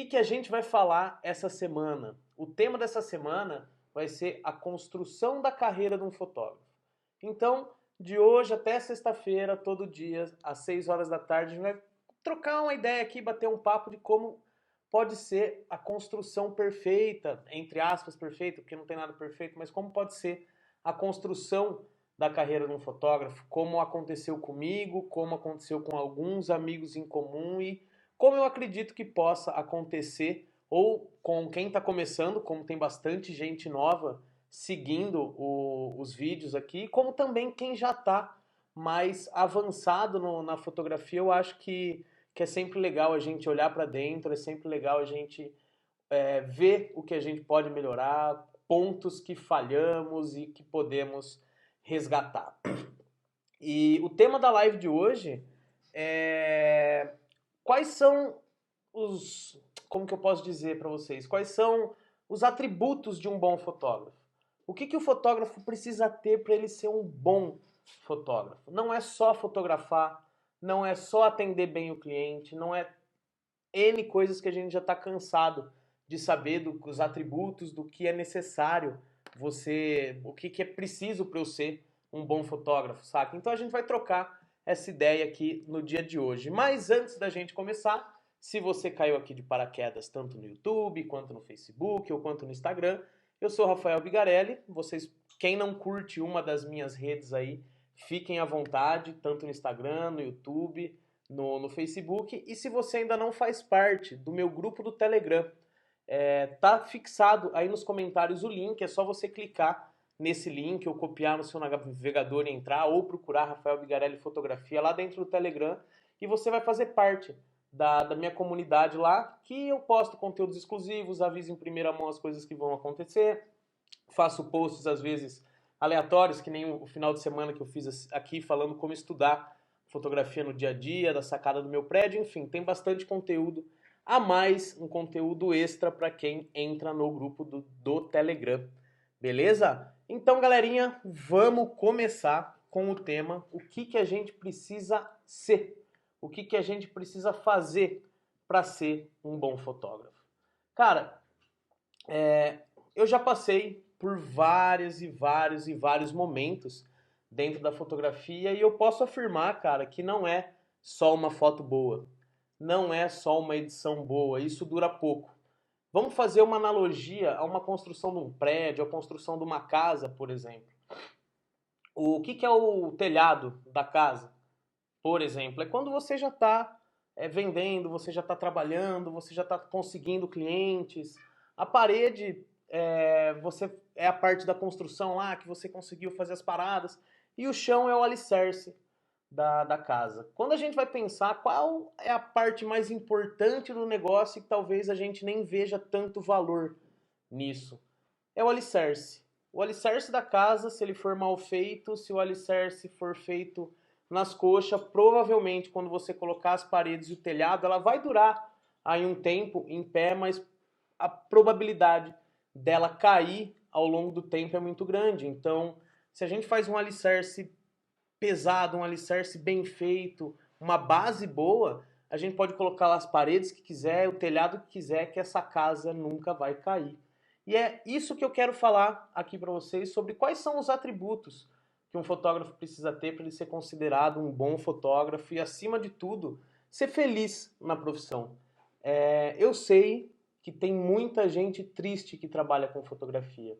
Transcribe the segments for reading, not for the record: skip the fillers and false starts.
que a gente vai falar essa semana? O tema dessa semana vai ser a construção da carreira de um fotógrafo. Então, de hoje até sexta-feira, todo dia, às 6 horas da tarde, a gente vai trocar uma ideia aqui, bater um papo de como pode ser a construção perfeita, entre aspas, perfeita, porque não tem nada perfeito, mas como pode ser a construção da carreira de um fotógrafo, como aconteceu comigo, como aconteceu com alguns amigos em comum e como eu acredito que possa acontecer ou com quem está começando, como tem bastante gente nova seguindo os vídeos aqui, como também quem já está mais avançado na fotografia. Eu acho que é sempre legal a gente olhar para dentro, é sempre legal a gente ver o que a gente pode melhorar, pontos que falhamos e que podemos resgatar. E o tema da live de hoje é quais são os, como que eu posso dizer para vocês, quais são os atributos de um bom fotógrafo? O que o fotógrafo precisa ter para ele ser um bom fotógrafo? Não é só fotografar, não é só atender bem o cliente, não é N coisas que a gente já está cansado de saber dos atributos, do que é necessário o que é preciso para eu ser um bom fotógrafo, saca? Então a gente vai trocar essa ideia aqui no dia de hoje. Mas antes da gente começar, se você caiu aqui de paraquedas tanto no YouTube, quanto no Facebook, ou quanto no Instagram, eu sou Rafael Bigarelli. Vocês, quem não curte uma das minhas redes aí, fiquem à vontade, tanto no Instagram, no YouTube, no Facebook. E se você ainda não faz parte do meu grupo do Telegram, tá fixado aí nos comentários o link, é só você clicar nesse link ou copiar no seu navegador e entrar, ou procurar Rafael Bigarelli Fotografia lá dentro do Telegram e você vai fazer parte da minha comunidade lá, que eu posto conteúdos exclusivos, aviso em primeira mão as coisas que vão acontecer, faço posts às vezes aleatórios, que nem o final de semana que eu fiz aqui falando como estudar fotografia no dia a dia, da sacada do meu prédio, enfim, tem bastante conteúdo a mais, um conteúdo extra para quem entra no grupo do Telegram, beleza? Então, galerinha, vamos começar com o tema, o que a gente precisa ser, o que a gente precisa fazer para ser um bom fotógrafo. Cara, eu já passei por vários momentos dentro da fotografia e eu posso afirmar, cara, que não é só uma foto boa, não é só uma edição boa, isso dura pouco. Vamos fazer uma analogia a uma construção de um prédio, a construção de uma casa, por exemplo. O que é o telhado da casa, por exemplo? É quando você já está vendendo, você já está trabalhando, você já está conseguindo clientes. A parede você é a parte da construção lá que você conseguiu fazer as paradas e o chão é o alicerce da casa. Quando a gente vai pensar qual é a parte mais importante do negócio e que talvez a gente nem veja tanto valor nisso, é o alicerce. O alicerce da casa, se ele for mal feito, se o alicerce for feito nas coxas, provavelmente quando você colocar as paredes e o telhado, ela vai durar aí um tempo em pé, mas a probabilidade dela cair ao longo do tempo é muito grande. Então, se a gente faz um alicerce pesado, um alicerce bem feito, uma base boa, a gente pode colocar as paredes que quiser, o telhado que quiser, que essa casa nunca vai cair. E é isso que eu quero falar aqui para vocês sobre quais são os atributos que um fotógrafo precisa ter para ele ser considerado um bom fotógrafo e, acima de tudo, ser feliz na profissão. Eu sei que tem muita gente triste que trabalha com fotografia.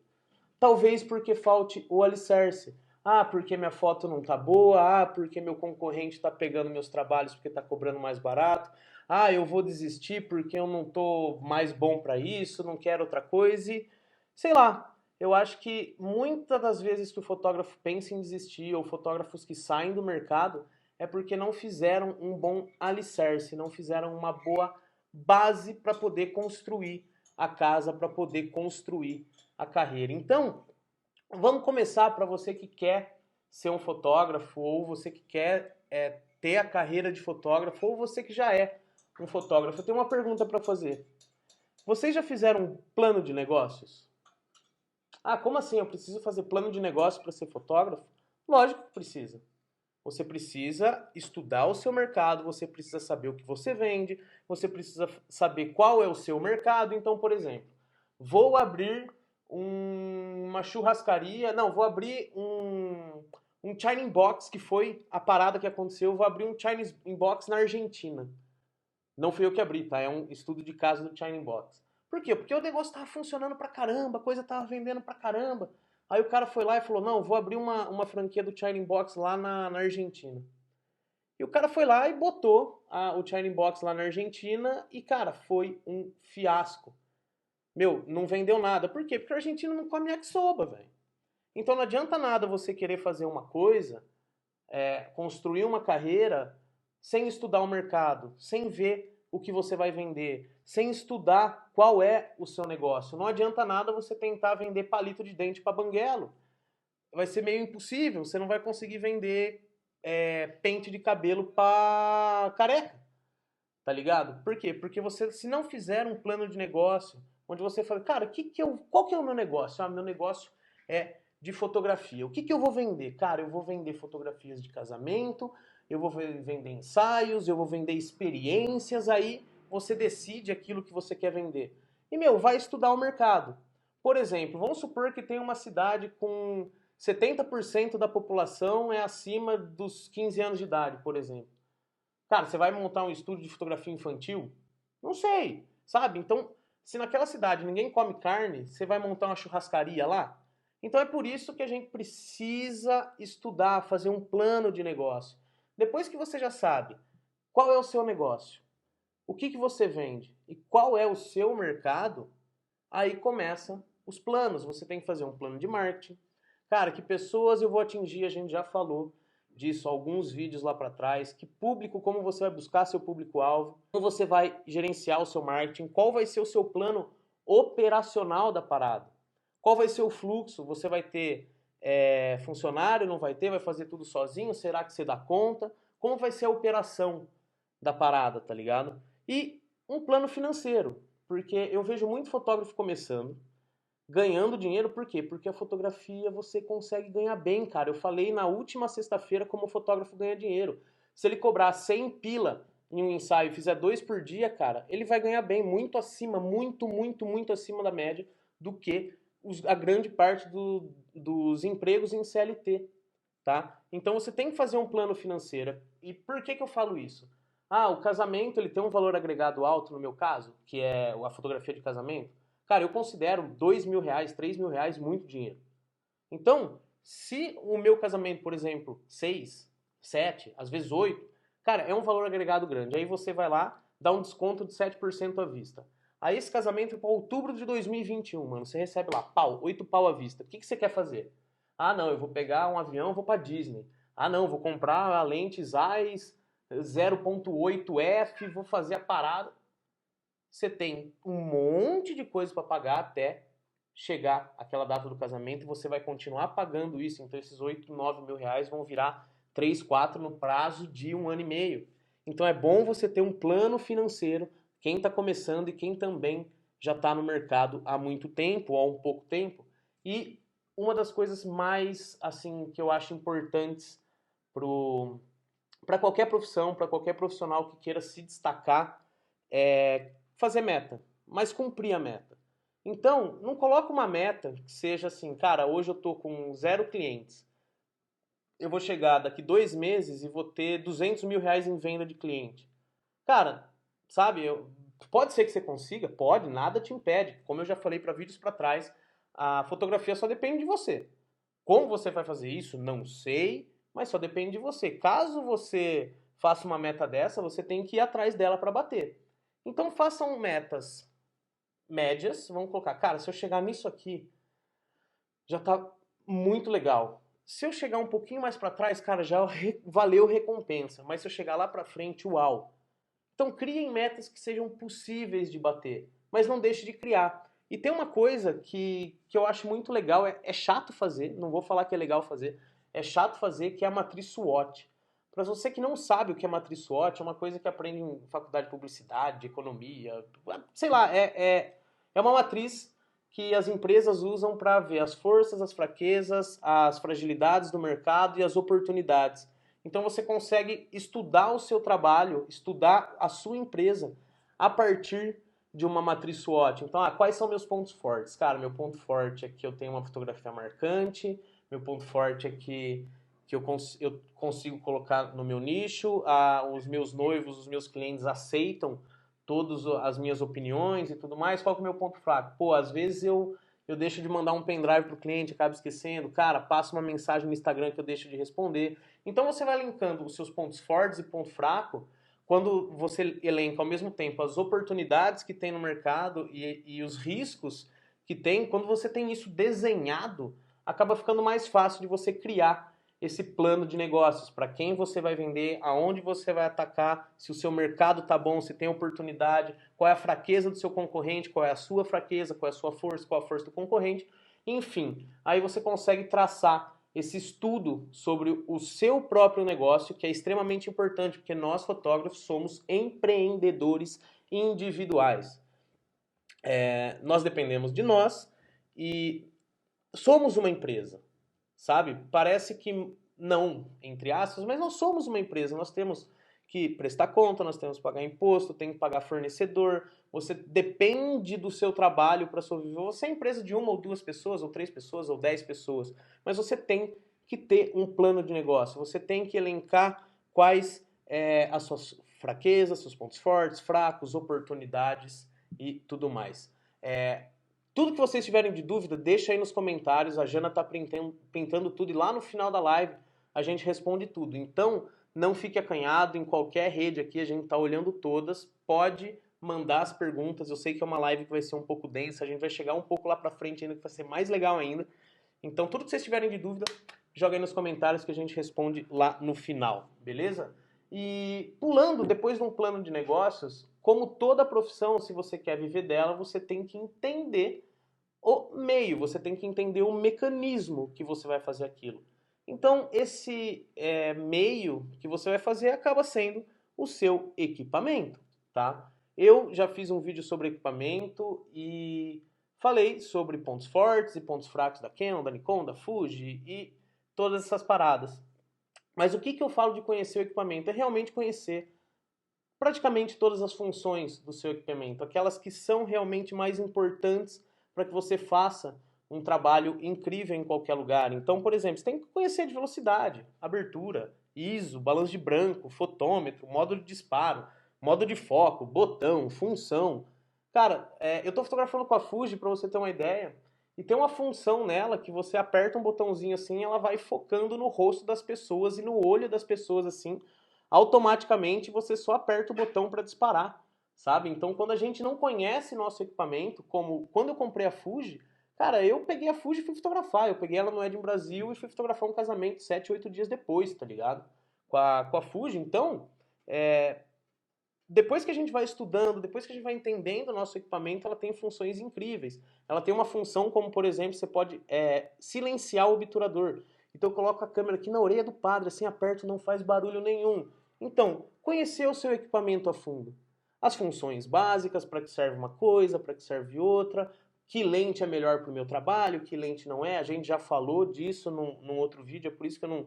Talvez porque falte o alicerce. Ah, porque minha foto não tá boa. Ah, porque meu concorrente está pegando meus trabalhos porque está cobrando mais barato. Ah, eu vou desistir porque eu não tô mais bom para isso, não quero outra coisa. E, sei lá, eu acho que muitas das vezes que o fotógrafo pensa em desistir, ou fotógrafos que saem do mercado, é porque não fizeram um bom alicerce, não fizeram uma boa base para poder construir a casa, para poder construir a carreira. Então, vamos começar para você que quer ser um fotógrafo, ou você que quer ter a carreira de fotógrafo, ou você que já é um fotógrafo. Eu tenho uma pergunta para fazer. Vocês já fizeram um plano de negócios? Ah, como assim? Eu preciso fazer plano de negócio para ser fotógrafo? Lógico que precisa. Você precisa estudar o seu mercado, você precisa saber o que você vende, você precisa saber qual é o seu mercado. Então, por exemplo, vou abrir uma churrascaria, não, vou abrir um China Box, que foi a parada que aconteceu, vou abrir um China Box na Argentina. Não fui eu que abri, tá? É um estudo de caso do China Box. Por quê? Porque o negócio tava funcionando pra caramba, a coisa tava vendendo pra caramba. Aí o cara foi lá e falou, não, vou abrir uma franquia do China Box lá na Argentina. E o cara foi lá e botou o China Box lá na Argentina e, cara, foi um fiasco. Meu, não vendeu nada. Por quê? Porque o argentino não come yakisoba, velho. Então não adianta nada você querer fazer uma coisa, construir uma carreira sem estudar o mercado, sem ver o que você vai vender, sem estudar qual é o seu negócio. Não adianta nada você tentar vender palito de dente para banguelo. Vai ser meio impossível, você não vai conseguir vender pente de cabelo para careca, tá ligado? Por quê? Porque você, se não fizer um plano de negócio, onde você fala, cara, qual que é o meu negócio? Ah, meu negócio é de fotografia. O que eu vou vender? Cara, eu vou vender fotografias de casamento, eu vou vender ensaios, eu vou vender experiências, aí você decide aquilo que você quer vender. E, meu, vai estudar o mercado. Por exemplo, vamos supor que tem uma cidade com 70% da população é acima dos 15 anos de idade, por exemplo. Cara, você vai montar um estúdio de fotografia infantil? Não sei, sabe? Então, se naquela cidade ninguém come carne, você vai montar uma churrascaria lá? Então é por isso que a gente precisa estudar, fazer um plano de negócio. Depois que você já sabe qual é o seu negócio, o que você vende e qual é o seu mercado, aí começam os planos. Você tem que fazer um plano de marketing. Cara, que pessoas eu vou atingir, a gente já falou disso alguns vídeos lá para trás. Que público, como você vai buscar seu público-alvo, como você vai gerenciar o seu marketing, qual vai ser o seu plano operacional da parada, qual vai ser o fluxo, você vai ter funcionário, não vai ter, vai fazer tudo sozinho, será que você dá conta, como vai ser a operação da parada, tá ligado? E um plano financeiro, porque eu vejo muito fotógrafo começando, ganhando dinheiro, por quê? Porque a fotografia você consegue ganhar bem, cara. Eu falei na última sexta-feira como o fotógrafo ganha dinheiro. Se ele cobrar 100 pila em um ensaio e fizer 2 por dia, cara, ele vai ganhar bem, muito acima, muito acima da média do que a grande parte dos empregos em CLT, tá? Então você tem que fazer um plano financeiro. E por que eu falo isso? Ah, o casamento ele tem um valor agregado alto no meu caso, que é a fotografia de casamento. Cara, eu considero R$ 2.000, R$ 3.000 muito dinheiro. Então, se o meu casamento, por exemplo, 6, 7, às vezes 8, cara, é um valor agregado grande. Aí você vai lá, dá um desconto de 7% à vista. Aí esse casamento é para outubro de 2021, mano. Você recebe lá, 8 pau à vista. O que você quer fazer? Ah, não, eu vou pegar um avião, vou para Disney. Ah, não, vou comprar a lente Zeiss 0.8f, vou fazer a parada. Você tem um monte de coisa para pagar até chegar aquela data do casamento e você vai continuar pagando isso. Então esses 8, 9 mil reais vão virar 3, 4 no prazo de 1 ano e meio. Então é bom você ter um plano financeiro, quem está começando e quem também já está no mercado há muito tempo ou há um pouco tempo. E uma das coisas mais assim que eu acho importantes para qualquer profissão, para qualquer profissional que queira se destacar, é fazer meta, mas cumprir a meta. Então, não coloca uma meta que seja assim, cara, hoje eu tô com 0 clientes. Eu vou chegar daqui 2 meses e vou ter R$ 200.000 em venda de cliente. Cara, sabe, pode ser que você consiga, pode, nada te impede. Como eu já falei para vídeos para trás, a fotografia só depende de você. Como você vai fazer isso? Não sei, mas só depende de você. Caso você faça uma meta dessa, você tem que ir atrás dela para bater. Então façam metas médias, vamos colocar, cara, se eu chegar nisso aqui, já tá muito legal. Se eu chegar um pouquinho mais para trás, cara, já valeu recompensa. Mas se eu chegar lá para frente, uau. Então criem metas que sejam possíveis de bater, mas não deixe de criar. E tem uma coisa que eu acho muito legal, é chato fazer, não vou falar que é legal fazer, é chato fazer, que é a matriz SWOT. Para você que não sabe o que é matriz SWOT, é uma coisa que aprende em faculdade de publicidade, de economia, sei lá, é uma matriz que as empresas usam para ver as forças, as fraquezas, as fragilidades do mercado e as oportunidades. Então você consegue estudar o seu trabalho, estudar a sua empresa a partir de uma matriz SWOT. Então, quais são meus pontos fortes? Cara, meu ponto forte é que eu tenho uma fotografia marcante, meu ponto forte é que eu consigo colocar no meu nicho, os meus noivos, os meus clientes aceitam todas as minhas opiniões e tudo mais. Qual que é o meu ponto fraco? Pô, às vezes eu deixo de mandar um pendrive pro cliente, acabo esquecendo. Cara, passa uma mensagem no Instagram que eu deixo de responder. Então você vai linkando os seus pontos fortes e ponto fraco quando você elenca ao mesmo tempo as oportunidades que tem no mercado e os riscos que tem. Quando você tem isso desenhado, acaba ficando mais fácil de você criar esse plano de negócios, para quem você vai vender, aonde você vai atacar, se o seu mercado tá bom, se tem oportunidade, qual é a fraqueza do seu concorrente, qual é a sua fraqueza, qual é a sua força, qual é a força do concorrente, enfim. Aí você consegue traçar esse estudo sobre o seu próprio negócio, que é extremamente importante, porque nós fotógrafos somos empreendedores individuais. Nós dependemos de nós e somos uma empresa. Sabe? Parece que não, entre aspas, mas nós somos uma empresa, nós temos que prestar conta, nós temos que pagar imposto, tem que pagar fornecedor, você depende do seu trabalho para sobreviver. Você é empresa de uma ou duas pessoas, ou três pessoas, ou 10 pessoas, mas você tem que ter um plano de negócio, você tem que elencar quais as suas fraquezas, seus pontos fortes, fracos, oportunidades e tudo mais. Tudo que vocês tiverem de dúvida, deixa aí nos comentários. A Jana tá printando tudo e lá no final da live a gente responde tudo. Então, não fique acanhado em qualquer rede aqui, a gente tá olhando todas. Pode mandar as perguntas. Eu sei que é uma live que vai ser um pouco densa, a gente vai chegar um pouco lá pra frente ainda, que vai ser mais legal ainda. Então, tudo que vocês tiverem de dúvida, joga aí nos comentários que a gente responde lá no final, beleza? E pulando, depois de um plano de negócios, como toda profissão, se você quer viver dela, você tem que entender o meio, você tem que entender o mecanismo que você vai fazer aquilo. Então, esse meio que você vai fazer acaba sendo o seu equipamento, tá? Eu já fiz um vídeo sobre equipamento e falei sobre pontos fortes e pontos fracos da Canon, da Nikon, da Fuji e todas essas paradas. Mas o que eu falo de conhecer o equipamento? É realmente conhecer praticamente todas as funções do seu equipamento, aquelas que são realmente mais importantes para que você faça um trabalho incrível em qualquer lugar. Então, por exemplo, você tem que conhecer de velocidade, abertura, ISO, balanço de branco, fotômetro, modo de disparo, modo de foco, botão, função. Cara, eu estou fotografando com a Fuji para você ter uma ideia, e tem uma função nela que você aperta um botãozinho assim, ela vai focando no rosto das pessoas e no olho das pessoas assim, automaticamente você só aperta o botão para disparar, sabe? Então, quando a gente não conhece nosso equipamento, como quando eu comprei a Fuji, cara, eu peguei a Fuji e fui fotografar. Eu peguei ela no Ed Brasil e fui fotografar um casamento 7, 8 dias depois, tá ligado? Com a Fuji. Então, depois que a gente vai estudando, depois que a gente vai entendendo o nosso equipamento, ela tem funções incríveis. Ela tem uma função como, por exemplo, você pode silenciar o obturador. Então eu coloco a câmera aqui na orelha do padre, assim aperto, não faz barulho nenhum. Então, conhecer o seu equipamento a fundo. As funções básicas, para que serve uma coisa, para que serve outra, que lente é melhor para o meu trabalho, que lente não é. A gente já falou disso num outro vídeo, é por isso que eu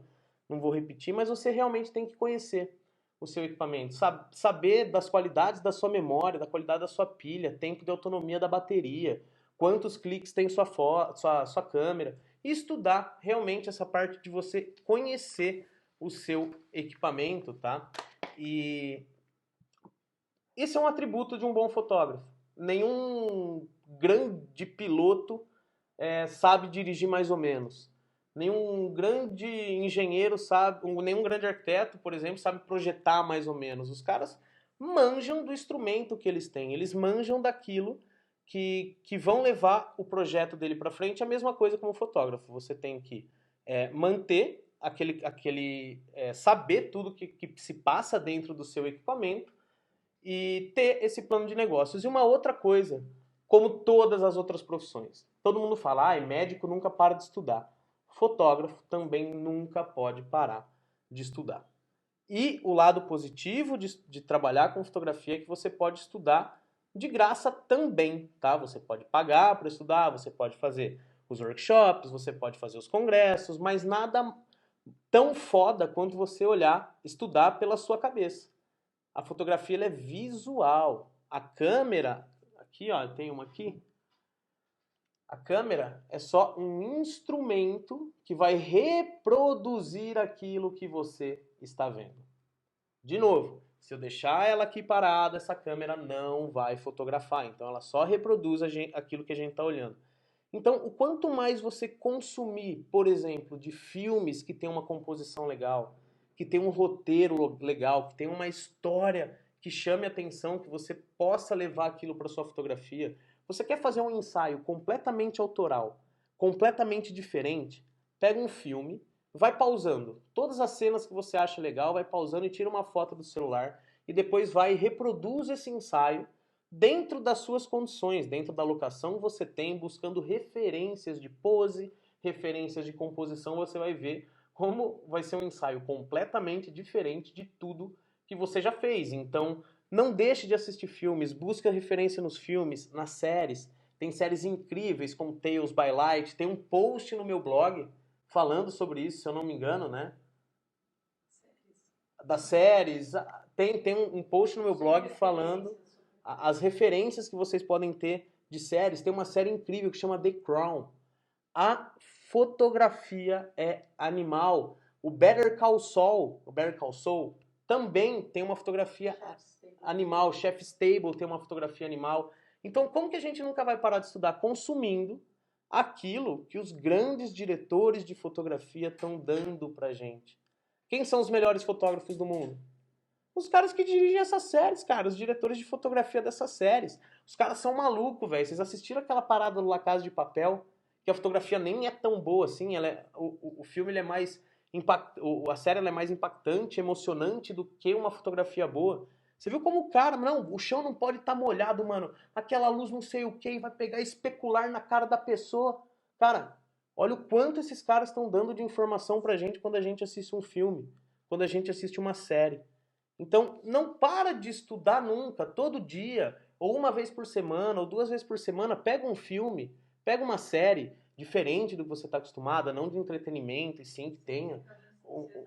não vou repetir, mas você realmente tem que conhecer o seu equipamento, saber das qualidades da sua memória, da qualidade da sua pilha, tempo de autonomia da bateria, quantos cliques tem sua câmera, e estudar realmente essa parte de você conhecer o seu equipamento, tá? E esse é um atributo de um bom fotógrafo. Nenhum grande piloto sabe dirigir mais ou menos. Nenhum grande engenheiro sabe, nenhum grande arquiteto, por exemplo, sabe projetar mais ou menos. Os caras manjam do instrumento que eles têm, eles manjam daquilo que vão levar o projeto dele para frente. A mesma coisa como fotógrafo, você tem que manter saber tudo que se passa dentro do seu equipamento e ter esse plano de negócios. E uma outra coisa, como todas as outras profissões, todo mundo fala, médico nunca para de estudar. Fotógrafo também nunca pode parar de estudar. E o lado positivo de trabalhar com fotografia é que você pode estudar de graça também, tá? Você pode pagar para estudar, você pode fazer os workshops, você pode fazer os congressos, mas nada tão foda quanto você olhar, estudar pela sua cabeça. A fotografia ela é visual. A câmera, aqui ó, tem uma aqui. A câmera é só um instrumento que vai reproduzir aquilo que você está vendo. De novo, se eu deixar ela aqui parada, essa câmera não vai fotografar. Então ela só reproduz aquilo que a gente está olhando. Então, o quanto mais você consumir, por exemplo, de filmes que tem uma composição legal, que tem um roteiro legal, que tem uma história que chame a atenção, que você possa levar aquilo para sua fotografia. Você quer fazer um ensaio completamente autoral, completamente diferente? Pega um filme, vai pausando. Todas as cenas que você acha legal, vai pausando e tira uma foto do celular e depois vai e reproduz esse ensaio dentro das suas condições, dentro da locação que você tem, buscando referências de pose, referências de composição, você vai ver como vai ser um ensaio completamente diferente de tudo que você já fez. Então, não deixe de assistir filmes, busque referência nos filmes, nas séries. Tem séries incríveis como Tales by Light, tem um post no meu blog falando sobre isso, se eu não me engano, né? Das séries, tem um post no meu blog falando as referências que vocês podem ter de séries. Tem uma série incrível que chama The Crown. A fotografia é animal. O Better Call Saul, também tem uma fotografia animal. Chef's Table tem uma fotografia animal. Então, como que a gente nunca vai parar de estudar? Consumindo aquilo que os grandes diretores de fotografia estão dando pra gente. Quem são os melhores fotógrafos do mundo? Os caras que dirigem essas séries, cara, os diretores de fotografia dessas séries. Os caras são malucos, velho. Vocês assistiram aquela parada do La Casa de Papel? Que a fotografia nem é tão boa assim. O filme ele é mais a série ela é mais impactante, emocionante do que uma fotografia boa. Você viu como o cara, não, o chão não pode estar molhado, mano. Aquela luz não sei o que, vai pegar e especular na cara da pessoa. Cara, olha o quanto esses caras estão dando de informação pra gente quando a gente assiste um filme, quando a gente assiste uma série. Então, não para de estudar nunca, todo dia, ou uma vez por semana, ou 2 vezes por semana, pega um filme, pega uma série diferente do que você está acostumado, não de entretenimento, e sim que tenha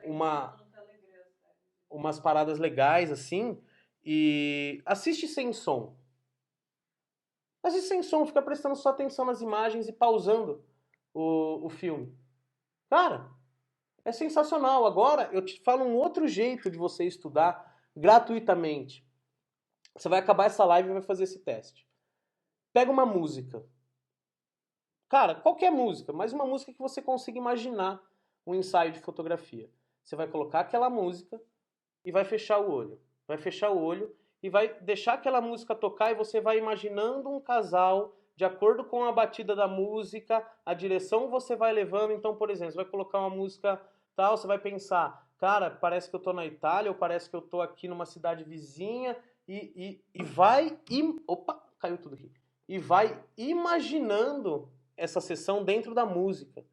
uma, umas paradas legais assim, e assiste sem som. Assiste sem som, fica prestando só atenção nas imagens e pausando o filme. Cara, é sensacional. Agora eu te falo um outro jeito de você estudar gratuitamente. Você vai acabar essa live e vai fazer esse teste. Pega uma música. Cara, qualquer música, mas uma música que você consiga imaginar um ensaio de fotografia. Você vai colocar aquela música e vai fechar o olho. Vai fechar o olho e vai deixar aquela música tocar e você vai imaginando um casal de acordo com a batida da música, a direção que você vai levando. Então, por exemplo, você vai colocar uma música tal, você vai pensar, cara, parece que eu tô na Itália ou parece que eu tô aqui numa cidade vizinha e vai... Opa, caiu tudo aqui. E vai imaginando essa sessão dentro da música.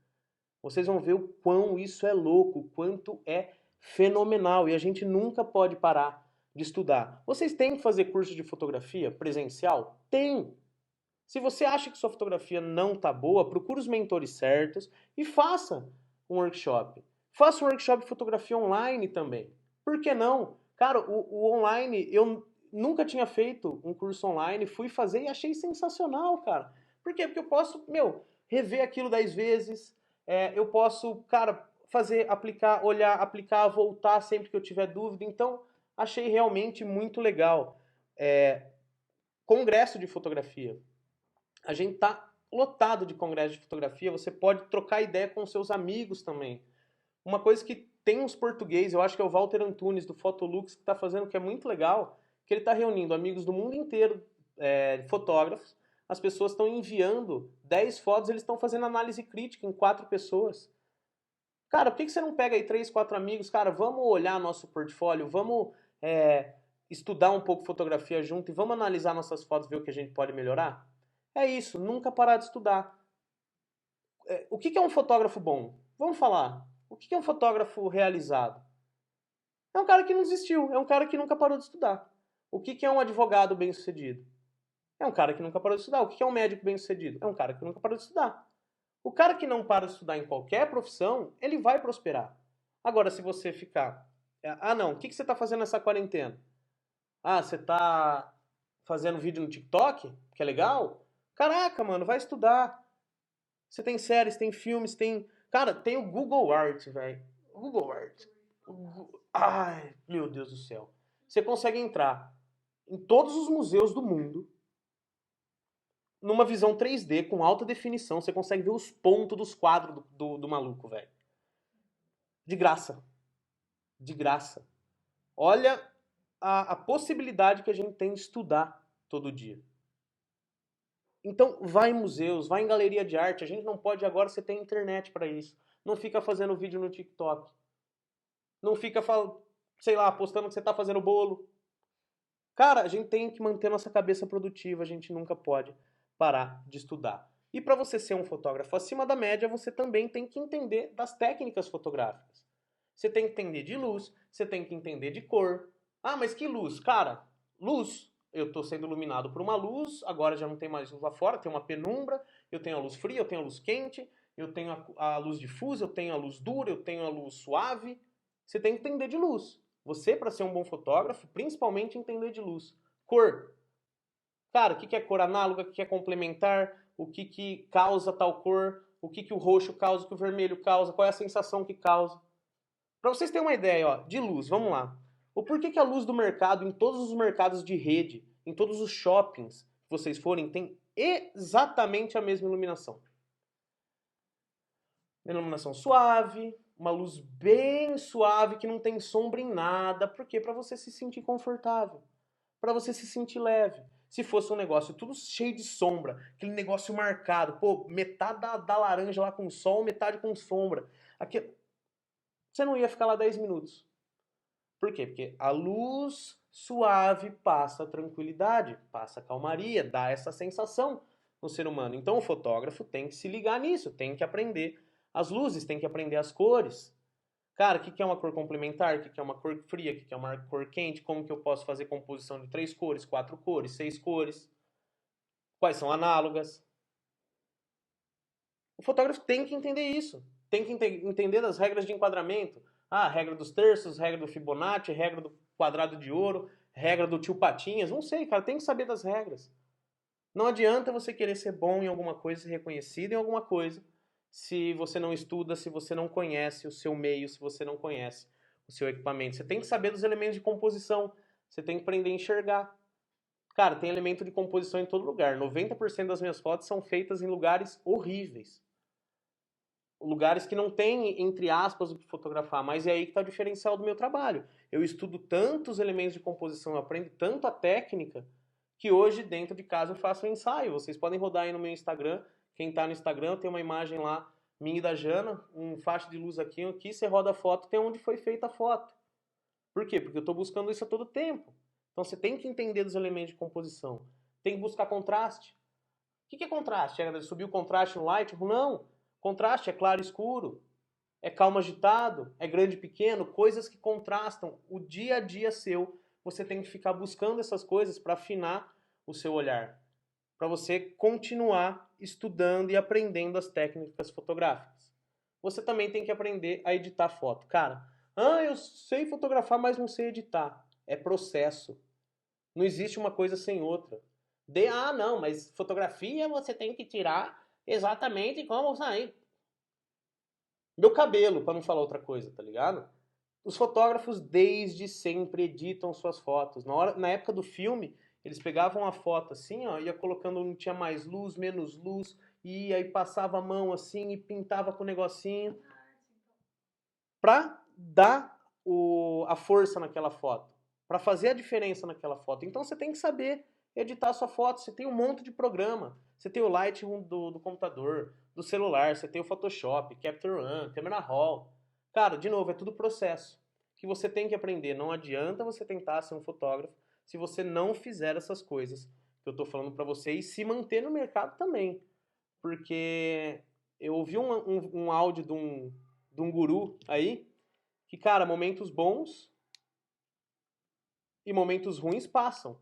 Vocês vão ver o quão isso é louco, o quanto é fenomenal. E a gente nunca pode parar de estudar. Vocês têm que fazer curso de fotografia presencial? Tem! Se você acha que sua fotografia não está boa, procure os mentores certos e faça um workshop. Faça um workshop de fotografia online também. Por que não? Cara, o online, eu nunca tinha feito um curso online, fui fazer e achei sensacional, cara. Por quê? Porque eu posso, rever aquilo 10 vezes, eu posso, cara, fazer, aplicar, olhar, aplicar, voltar sempre que eu tiver dúvida. Então, achei realmente muito legal. Congresso de fotografia. A gente tá lotado de congresso de fotografia, você pode trocar ideia com seus amigos também. Uma coisa que tem uns portugueses, eu acho que é o Walter Antunes, do Photolux, que está fazendo, que é muito legal, que ele está reunindo amigos do mundo inteiro, fotógrafos, as pessoas estão enviando 10 fotos, eles estão fazendo análise crítica em 4 pessoas. Cara, por que você não pega aí 3, 4 amigos? Cara, vamos olhar nosso portfólio, vamos estudar um pouco fotografia junto e vamos analisar nossas fotos, ver o que a gente pode melhorar? É isso, nunca parar de estudar. O que é um fotógrafo bom? Vamos falar. O que é um fotógrafo realizado? É um cara que não desistiu, é um cara que nunca parou de estudar. O que é um advogado bem-sucedido? É um cara que nunca parou de estudar. O que é um médico bem-sucedido? É um cara que nunca parou de estudar. O cara que não para de estudar em qualquer profissão, ele vai prosperar. Agora, se você ficar... Ah, não, o que você está fazendo nessa quarentena? Ah, você está fazendo vídeo no TikTok? Que é legal? Caraca, mano, vai estudar. Você tem séries, tem filmes, tem... Cara, tem o Google Art, velho. Google Art. Ai, meu Deus do céu. Você consegue entrar em todos os museus do mundo numa visão 3D com alta definição. Você consegue ver os pontos dos quadros do maluco, velho. De graça. De graça. Olha a possibilidade que a gente tem de estudar todo dia. Então, vai em museus, vai em galeria de arte. A gente não pode agora, você tem internet para isso. Não fica fazendo vídeo no TikTok. Não fica, sei lá, postando que você está fazendo bolo. Cara, a gente tem que manter nossa cabeça produtiva. A gente nunca pode parar de estudar. E para você ser um fotógrafo acima da média, você também tem que entender das técnicas fotográficas. Você tem que entender de luz, você tem que entender de cor. Ah, mas que luz? Cara, luz. Eu estou sendo iluminado por uma luz, agora já não tem mais luz lá fora, tem uma penumbra, eu tenho a luz fria, eu tenho a luz quente, eu tenho a luz difusa, eu tenho a luz dura, eu tenho a luz suave. Você tem que entender de luz. Você, para ser um bom fotógrafo, principalmente entender de luz. Cor. Cara, o que é cor análoga, o que é complementar, o que causa tal cor, o que o roxo causa, o que o vermelho causa, qual é a sensação que causa. Para vocês terem uma ideia, ó, de luz, vamos lá. O porquê que a luz do mercado, em todos os mercados de rede, em todos os shoppings que vocês forem, tem exatamente a mesma iluminação. Uma iluminação suave, uma luz bem suave que não tem sombra em nada. Por quê? Para você se sentir confortável, para você se sentir leve. Se fosse um negócio tudo cheio de sombra, aquele negócio marcado, pô, metade da laranja lá com sol, metade com sombra, aqui, você não ia ficar lá 10 minutos. Por quê? Porque a luz suave passa tranquilidade, passa calmaria, dá essa sensação no ser humano. Então o fotógrafo tem que se ligar nisso, tem que aprender as luzes, tem que aprender as cores. Cara, o que é uma cor complementar? O que é uma cor fria? O que é uma cor quente? Como que eu posso fazer composição de 3 cores, 4 cores, 6 cores? Quais são análogas? O fotógrafo tem que entender isso. Tem que entender das regras de enquadramento. Ah, regra dos terços, regra do Fibonacci, regra do quadrado de ouro, regra do tio Patinhas. Não sei, cara, tem que saber das regras. Não adianta você querer ser bom em alguma coisa, ser reconhecido em alguma coisa, se você não estuda, se você não conhece o seu meio, se você não conhece o seu equipamento. Você tem que saber dos elementos de composição. Você tem que aprender a enxergar. Cara, tem elemento de composição em todo lugar. 90% das minhas fotos são feitas em lugares horríveis. Lugares que não tem, entre aspas, o que fotografar, mas é aí que está o diferencial do meu trabalho. Eu estudo tantos elementos de composição, eu aprendo tanto a técnica, que hoje, dentro de casa, eu faço um ensaio. Vocês podem rodar aí no meu Instagram. Quem está no Instagram, tem uma imagem lá, minha e da Jana, um faixa de luz aqui, você roda a foto, tem onde foi feita a foto. Por quê? Porque eu estou buscando isso a todo tempo. Então você tem que entender dos elementos de composição. Tem que buscar contraste. O que é contraste? É subir o contraste no Lightroom? Não. Contraste é claro e escuro, é calmo agitado, é grande e pequeno, coisas que contrastam o dia a dia seu. Você tem que ficar buscando essas coisas para afinar o seu olhar, para você continuar estudando e aprendendo as técnicas fotográficas. Você também tem que aprender a editar foto. Cara, eu sei fotografar, mas não sei editar. É processo. Não existe uma coisa sem outra. Não, mas fotografia você tem que tirar exatamente como sair. Meu cabelo, para não falar outra coisa, tá ligado? Os fotógrafos desde sempre editam suas fotos. Na época do filme, eles pegavam a foto assim, ó, ia colocando onde tinha mais luz, menos luz, e aí passava a mão assim e pintava com o negocinho pra dar a força naquela foto, pra fazer a diferença naquela foto. Então você tem que saber editar a sua foto. Você tem um monte de programa. Você tem o Lightroom do computador, do celular, você tem o Photoshop, Capture One, Camera Raw. Cara, de novo, é tudo processo que você tem que aprender. Não adianta você tentar ser um fotógrafo se você não fizer essas coisas que eu tô falando pra você e se manter no mercado também. Porque eu ouvi um áudio de um guru aí que, cara, momentos bons e momentos ruins passam.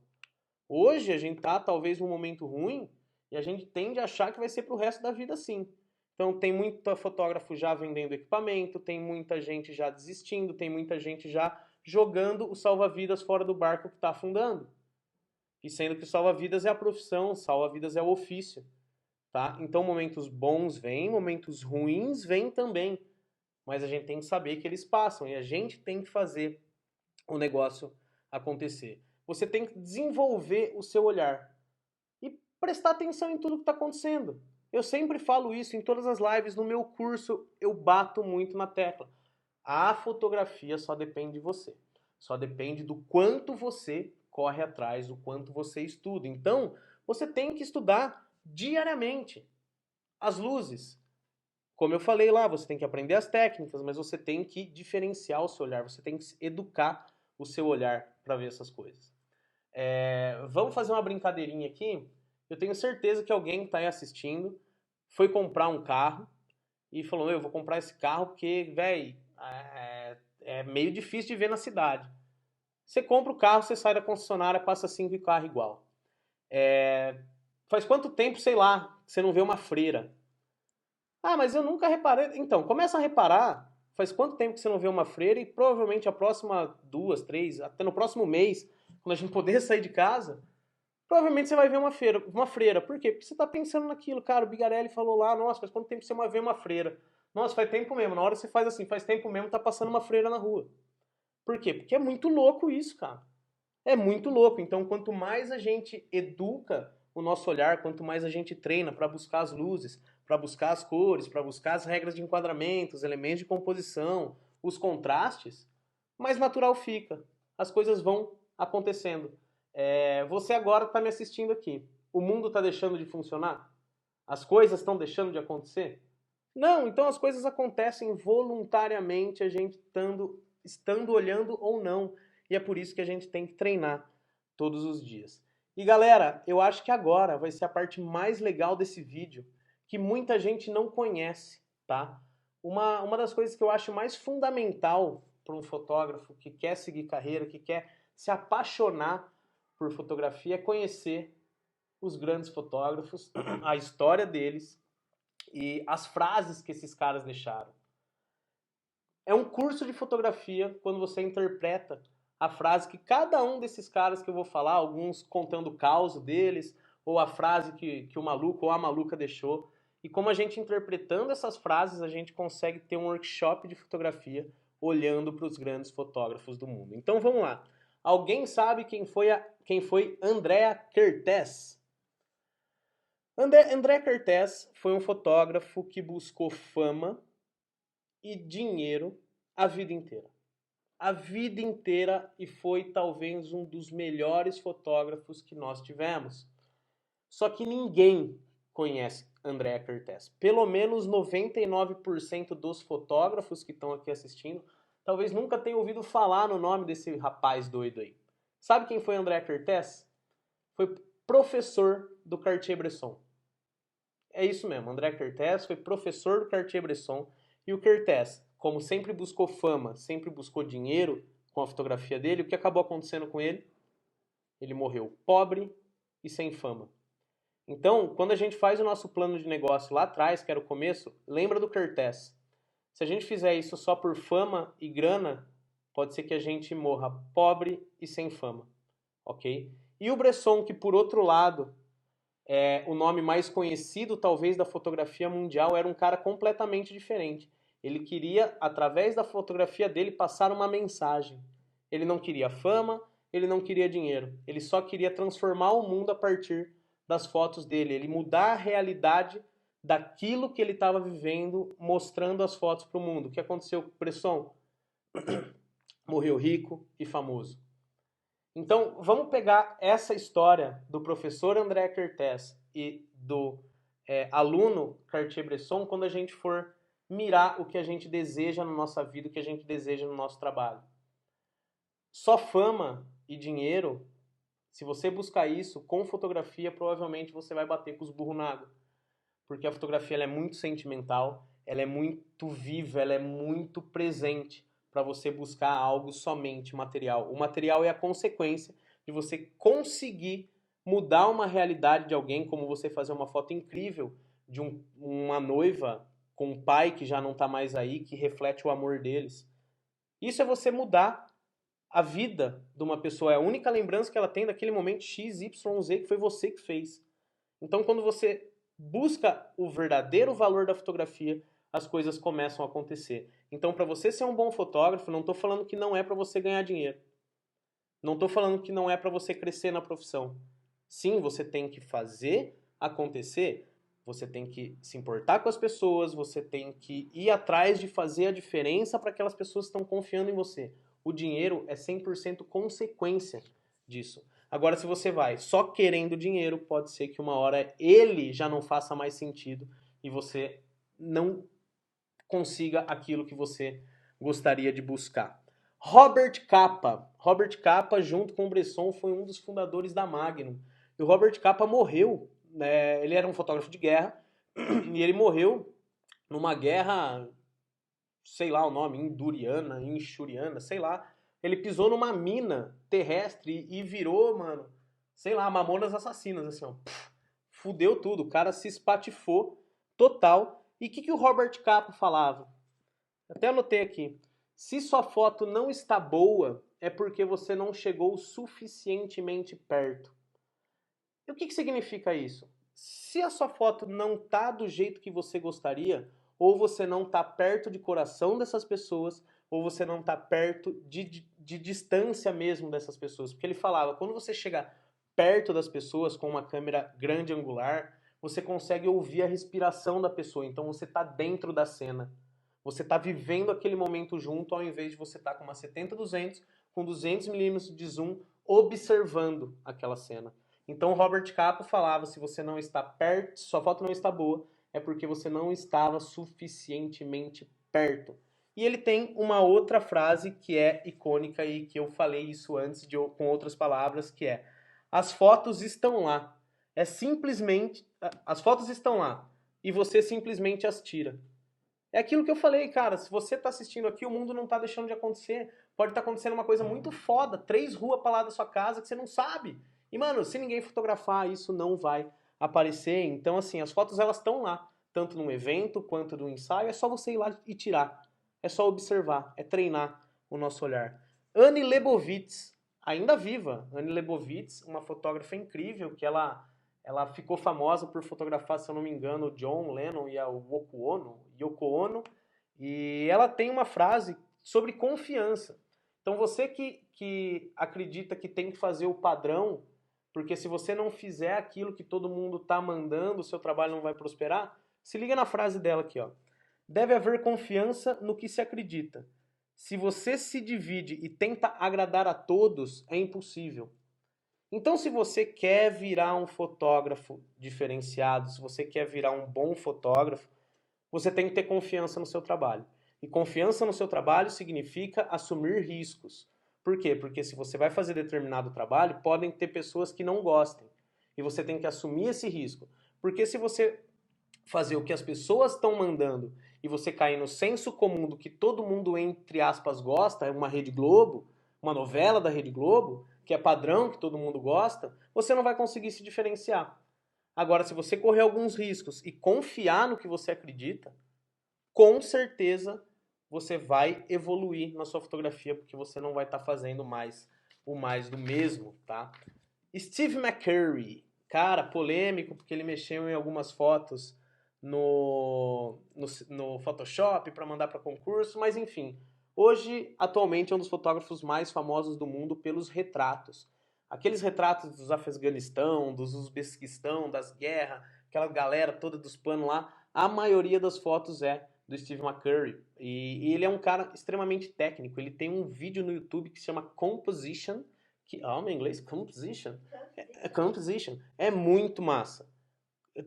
Hoje a gente tá talvez num momento ruim e a gente tende a achar que vai ser pro resto da vida assim. Então tem muito fotógrafo já vendendo equipamento, tem muita gente já desistindo, tem muita gente já jogando o salva-vidas fora do barco que está afundando. E sendo que o salva-vidas é a profissão, salva-vidas é o ofício. Tá? Então momentos bons vêm, momentos ruins vêm também. Mas a gente tem que saber que eles passam e a gente tem que fazer o negócio acontecer. Você tem que desenvolver o seu olhar e prestar atenção em tudo que está acontecendo. Eu sempre falo isso em todas as lives, no meu curso eu bato muito na tecla. A fotografia só depende de você. Só depende do quanto você corre atrás, do quanto você estuda. Então, você tem que estudar diariamente. As luzes, como eu falei lá, você tem que aprender as técnicas, mas você tem que diferenciar o seu olhar, você tem que educar o seu olhar para ver essas coisas. Vamos fazer uma brincadeirinha aqui. Eu tenho certeza que alguém que está aí assistindo foi comprar um carro e falou, eu vou comprar esse carro porque, velho, é meio difícil de ver na cidade. Você compra o carro, você sai da concessionária, passa 5 carros igual. Faz quanto tempo, sei lá, que você não vê uma freira? Ah, mas eu nunca reparei. Então, começa a reparar. Faz quanto tempo que você não vê uma freira e provavelmente a próxima 2, 3, até no próximo mês, quando a gente poder sair de casa, provavelmente você vai ver uma freira. Por quê? Porque você está pensando naquilo. Cara, o Bigarelli falou lá, nossa, faz quanto tempo que você não vê uma freira? Nossa, faz tempo mesmo. Na hora você faz assim, faz tempo mesmo, tá passando uma freira na rua. Por quê? Porque é muito louco isso, cara. É muito louco. Então, quanto mais a gente educa o nosso olhar, quanto mais a gente treina para buscar as luzes, para buscar as cores, para buscar as regras de enquadramento, os elementos de composição, os contrastes, mais natural fica. As coisas vão acontecendo. Você agora está me assistindo aqui. O mundo está deixando de funcionar? As coisas estão deixando de acontecer? Não, então as coisas acontecem voluntariamente, a gente estando olhando ou não. E é por isso que a gente tem que treinar todos os dias. E galera, eu acho que agora vai ser a parte mais legal desse vídeo, que muita gente não conhece, tá? Uma das coisas que eu acho mais fundamental para um fotógrafo que quer seguir carreira, que quer se apaixonar por fotografia, é conhecer os grandes fotógrafos, a história deles e as frases que esses caras deixaram. É um curso de fotografia quando você interpreta a frase que cada um desses caras que eu vou falar, alguns contando o caos deles, ou a frase que o maluco ou a maluca deixou. E como a gente interpretando essas frases, a gente consegue ter um workshop de fotografia olhando para os grandes fotógrafos do mundo. Então vamos lá. Alguém sabe quem foi Andrea Kertész? André Kertész foi um fotógrafo que buscou fama e dinheiro a vida inteira. A vida inteira, e foi talvez um dos melhores fotógrafos que nós tivemos. Só que ninguém conhece André Kertész. Pelo menos 99% dos fotógrafos que estão aqui assistindo talvez nunca tenham ouvido falar no nome desse rapaz doido aí. Sabe quem foi André Kertész? Foi professor do Cartier-Bresson. É isso mesmo, André Kertész foi professor do Cartier-Bresson, e o Kertész, como sempre buscou fama, sempre buscou dinheiro com a fotografia dele, o que acabou acontecendo com ele? Ele morreu pobre e sem fama. Então, quando a gente faz o nosso plano de negócio lá atrás, que era o começo, lembra do Kertész. Se a gente fizer isso só por fama e grana, pode ser que a gente morra pobre e sem fama, ok? E o Bresson, que por outro lado, o nome mais conhecido talvez da fotografia mundial, era um cara completamente diferente. Ele queria, através da fotografia dele, passar uma mensagem. Ele não queria fama, ele não queria dinheiro. Ele só queria transformar o mundo a partir das fotos dele. Ele mudar a realidade daquilo que ele estava vivendo, mostrando as fotos para o mundo. O que aconteceu com o Bresson? Morreu rico e famoso. Então, vamos pegar essa história do professor André Kertész e do aluno Cartier-Bresson quando a gente for mirar o que a gente deseja na nossa vida, o que a gente deseja no nosso trabalho. Só fama e dinheiro, se você buscar isso com fotografia, provavelmente você vai bater com os burros na água. Porque a fotografia ela é muito sentimental, ela é muito viva, ela é muito presente para você buscar algo somente material. O material é a consequência de você conseguir mudar uma realidade de alguém, como você fazer uma foto incrível, de uma noiva com um pai que já não está mais aí, que reflete o amor deles. Isso é você mudar a vida de uma pessoa. É a única lembrança que ela tem daquele momento X, Y, Z, que foi você que fez. Então, quando você busca o verdadeiro valor da fotografia, as coisas começam a acontecer. Então, para você ser um bom fotógrafo, não estou falando que não é para você ganhar dinheiro. Não estou falando que não é para você crescer na profissão. Sim, você tem que fazer acontecer, você tem que se importar com as pessoas, você tem que ir atrás de fazer a diferença para aquelas pessoas que estão confiando em você. O dinheiro é 100% consequência disso. Agora, se você vai só querendo dinheiro, pode ser que uma hora ele já não faça mais sentido e você não consiga aquilo que você gostaria de buscar. Robert Capa. Robert Capa, junto com o Bresson, foi um dos fundadores da Magnum. E o Robert Capa morreu, né? Ele era um fotógrafo de guerra, e ele morreu numa guerra, sei lá o nome, induriana, inchuriana, sei lá. Ele pisou numa mina terrestre e virou, mano, sei lá, Mamonas Assassinas, assim, ó. Fudeu tudo, o cara se espatifou total. E o que o Robert Capa falava? Até anotei aqui. Se sua foto não está boa, é porque você não chegou suficientemente perto. E o que significa isso? Se a sua foto não está do jeito que você gostaria, ou você não está perto de coração dessas pessoas, ou você não está perto de distância mesmo dessas pessoas. Porque ele falava, quando você chega perto das pessoas com uma câmera grande angular, você consegue ouvir a respiração da pessoa. Então você está dentro da cena. Você está vivendo aquele momento junto, ao invés de você estar com uma 70-200, com 200mm de zoom, observando aquela cena. Então Robert Capa falava, se você não está perto, se sua foto não está boa, é porque você não estava suficientemente perto. E ele tem uma outra frase que é icônica e que eu falei isso antes com outras palavras, que é: as fotos estão lá. É simplesmente, as fotos estão lá e você simplesmente as tira. É aquilo que eu falei, cara, se você tá assistindo aqui, o mundo não tá deixando de acontecer. Pode estar acontecendo uma coisa muito foda, 3 ruas pra lá da sua casa que você não sabe. E, mano, se ninguém fotografar, isso não vai aparecer. Então, assim, as fotos elas estão lá, tanto num evento quanto no ensaio, é só você ir lá e tirar. É só observar, é treinar o nosso olhar. Annie Leibovitz, ainda viva. Annie Leibovitz, uma fotógrafa incrível, que ela ficou famosa por fotografar, se eu não me engano, o John Lennon e a Yoko Ono, e ela tem uma frase sobre confiança. Então você que acredita que tem que fazer o padrão, porque se você não fizer aquilo que todo mundo está mandando, o seu trabalho não vai prosperar, se liga na frase dela aqui, ó. Deve haver confiança no que se acredita. Se você se divide e tenta agradar a todos, é impossível. Então, se você quer virar um fotógrafo diferenciado, se você quer virar um bom fotógrafo, você tem que ter confiança no seu trabalho. E confiança no seu trabalho significa assumir riscos. Por quê? Porque se você vai fazer determinado trabalho, podem ter pessoas que não gostem. E você tem que assumir esse risco. Porque se você fazer o que as pessoas estão mandando e você cair no senso comum do que todo mundo, entre aspas, gosta, é uma Rede Globo, uma novela da Rede Globo, que é padrão, que todo mundo gosta, você não vai conseguir se diferenciar. Agora, se você correr alguns riscos e confiar no que você acredita, com certeza você vai evoluir na sua fotografia, porque você não vai estar fazendo mais o mais do mesmo, tá? Steve McCurry, cara, polêmico, porque ele mexeu em algumas fotos no Photoshop para mandar para concurso, mas enfim. Hoje, atualmente, é um dos fotógrafos mais famosos do mundo pelos retratos. Aqueles retratos dos Afeganistão, dos Uzbequistão, das guerras, aquela galera toda dos panos lá, a maioria das fotos é do Steve McCurry. E ele é um cara extremamente técnico. Ele tem um vídeo no YouTube que se chama Composition, que, meu inglês, Composition. Composition. É muito massa.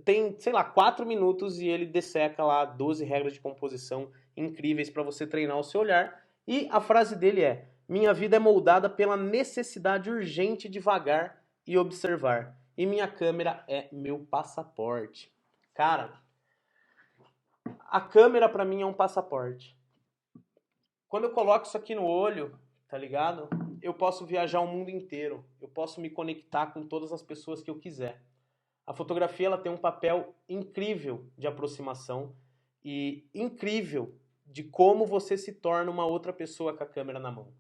Tem, sei lá, 4 minutos e ele desseca lá 12 regras de composição incríveis para você treinar o seu olhar. E a frase dele é: minha vida é moldada pela necessidade urgente de vagar e observar. E minha câmera é meu passaporte. Cara, a câmera para mim é um passaporte. Quando eu coloco isso aqui no olho, tá ligado? Eu posso viajar o mundo inteiro. Eu posso me conectar com todas as pessoas que eu quiser. A fotografia ela tem um papel incrível de aproximação e incrível de como você se torna uma outra pessoa com a câmera na mão.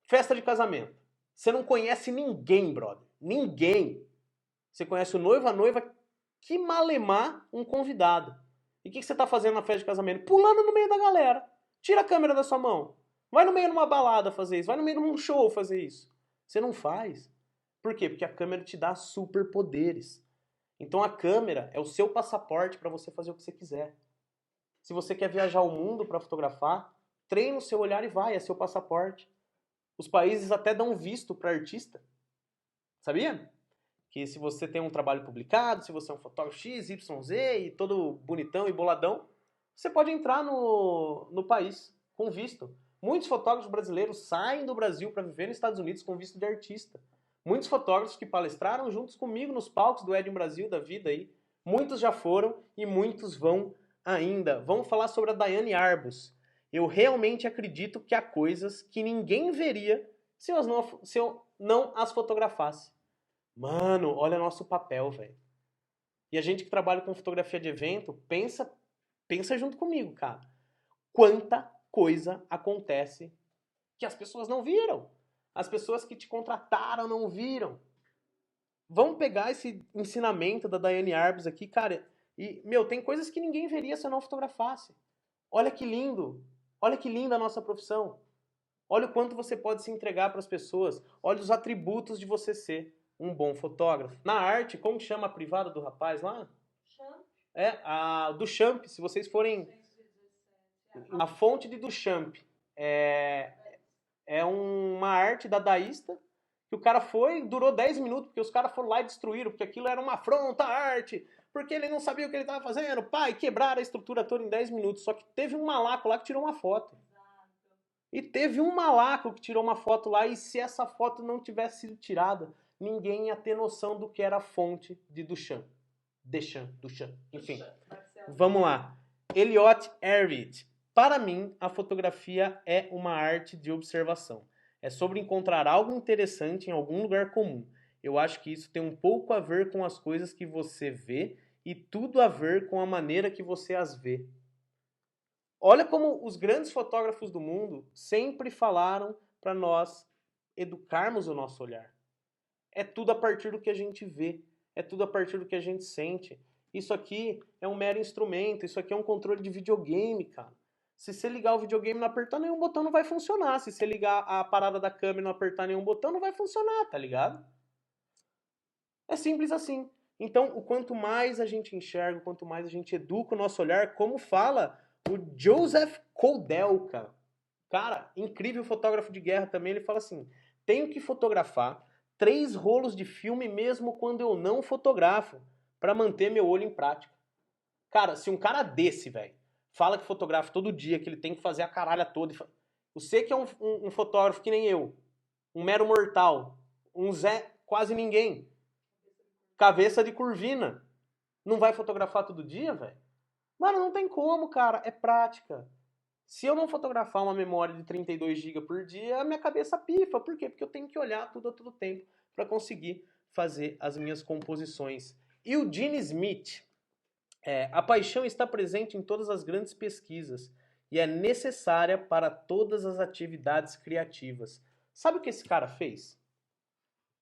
Festa de casamento. Você não conhece ninguém, brother. Ninguém. Você conhece o noivo, a noiva, que malemar um convidado. E o que você está fazendo na festa de casamento? Pulando no meio da galera. Tira a câmera da sua mão. Vai no meio de uma balada fazer isso. Vai no meio de um show fazer isso. Você não faz. Por quê? Porque a câmera te dá superpoderes. Então a câmera é o seu passaporte para você fazer o que você quiser. Se você quer viajar o mundo para fotografar, treina o seu olhar e vai, é seu passaporte. Os países até dão visto para artista. Sabia? Que se você tem um trabalho publicado, se você é um fotógrafo X, Y, Z e todo bonitão e boladão, você pode entrar no país com visto. Muitos fotógrafos brasileiros saem do Brasil para viver nos Estados Unidos com visto de artista. Muitos fotógrafos que palestraram juntos comigo nos palcos do Ed Brasil da vida aí, muitos já foram e muitos vão ainda. Vamos falar sobre a Daiane Arbus. Eu realmente acredito que há coisas que ninguém veria se eu não as fotografasse. Mano, olha nosso papel, velho. E a gente que trabalha com fotografia de evento, pensa junto comigo, cara. Quanta coisa acontece que as pessoas não viram. As pessoas que te contrataram não viram. Vamos pegar esse ensinamento da Daiane Arbus aqui, cara. E, tem coisas que ninguém veria se eu não fotografasse. Olha que lindo. Olha que linda a nossa profissão. Olha o quanto você pode se entregar para as pessoas. Olha os atributos de você ser um bom fotógrafo. Na arte, como chama a privada do rapaz lá? Champ. Do Champ. Se vocês forem... A fonte de Duchamp é uma arte dadaísta que o cara durou 10 minutos, porque os caras foram lá e destruíram, porque aquilo era uma afronta à arte, porque ele não sabia o que ele estava fazendo, e quebraram a estrutura toda em 10 minutos. Só que teve um malaco lá que tirou uma foto. E teve um malaco que tirou uma foto lá, e se essa foto não tivesse sido tirada, ninguém ia ter noção do que era a fonte de Duchamp. Duchamp, enfim. Vamos lá. Elliot Erwitt. Para mim, a fotografia é uma arte de observação. É sobre encontrar algo interessante em algum lugar comum. Eu acho que isso tem um pouco a ver com as coisas que você vê e tudo a ver com a maneira que você as vê. Olha como os grandes fotógrafos do mundo sempre falaram para nós educarmos o nosso olhar. É tudo a partir do que a gente vê, é tudo a partir do que a gente sente. Isso aqui é um mero instrumento, isso aqui é um controle de videogame, cara. Se você ligar o videogame e não apertar nenhum botão, não vai funcionar. Se você ligar a parada da câmera e não apertar nenhum botão, não vai funcionar, tá ligado? É simples assim. Então, o quanto mais a gente enxerga, o quanto mais a gente educa o nosso olhar, como fala o Joseph Koudelka. Cara, incrível fotógrafo de guerra também, ele fala assim: tenho que fotografar 3 rolos de filme mesmo quando eu não fotografo, para manter meu olho em prática. Cara, se um cara desse, velho, fala que fotografa todo dia, que ele tem que fazer a caralha toda. Você que é um fotógrafo que nem eu, um mero mortal, um Zé quase ninguém, cabeça de curvina, não vai fotografar todo dia, velho? Mano, não tem como, cara, é prática. Se eu não fotografar uma memória de 32 GB por dia, a minha cabeça pifa. Por quê? Porque eu tenho que olhar tudo a todo tempo para conseguir fazer as minhas composições. Eugene Smith. A paixão está presente em todas as grandes pesquisas e é necessária para todas as atividades criativas. Sabe o que esse cara fez?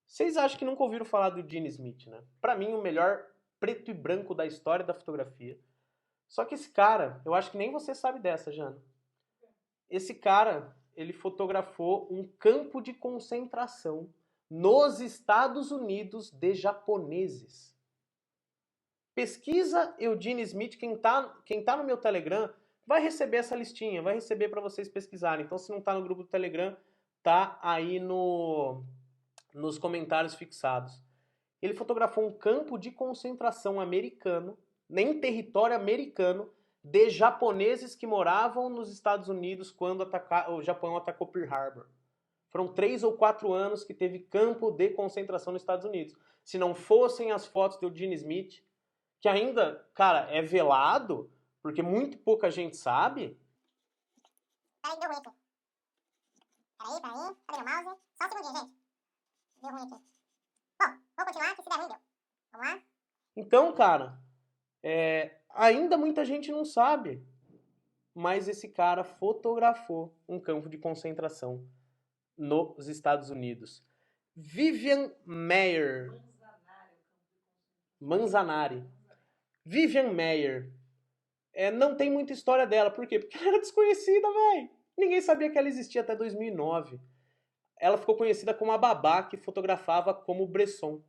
Vocês acham que nunca ouviram falar do Eugene Smith, né? Para mim, o melhor preto e branco da história da fotografia. Só que esse cara, eu acho que nem você sabe dessa, Jana. Esse cara, ele fotografou um campo de concentração nos Estados Unidos de japoneses. Pesquisa Eugene Smith, quem tá no meu Telegram vai receber essa listinha, vai receber para vocês pesquisarem. Então, se não tá no grupo do Telegram, tá aí nos comentários fixados. Ele fotografou um campo de concentração americano, em território americano, de japoneses que moravam nos Estados Unidos quando o Japão atacou Pearl Harbor. Foram 3 ou 4 anos que teve campo de concentração nos Estados Unidos. Se não fossem as fotos do Eugene Smith, que ainda, cara, é velado, porque muito pouca gente sabe. Peraí, deu ruim aqui. Peraí. Cadê meu mouse? Só um segundinho, gente. Deu ruim aqui. Bom, vamos continuar, que se der ruim deu. Vamos lá. Então, cara, ainda muita gente não sabe, mas esse cara fotografou um campo de concentração nos Estados Unidos. Vivian Maier. Manzanari. Vivian Maier. Não tem muita história dela. Por quê? Porque ela era desconhecida, velho. Ninguém sabia que ela existia até 2009. Ela ficou conhecida como a babá que fotografava como Bresson.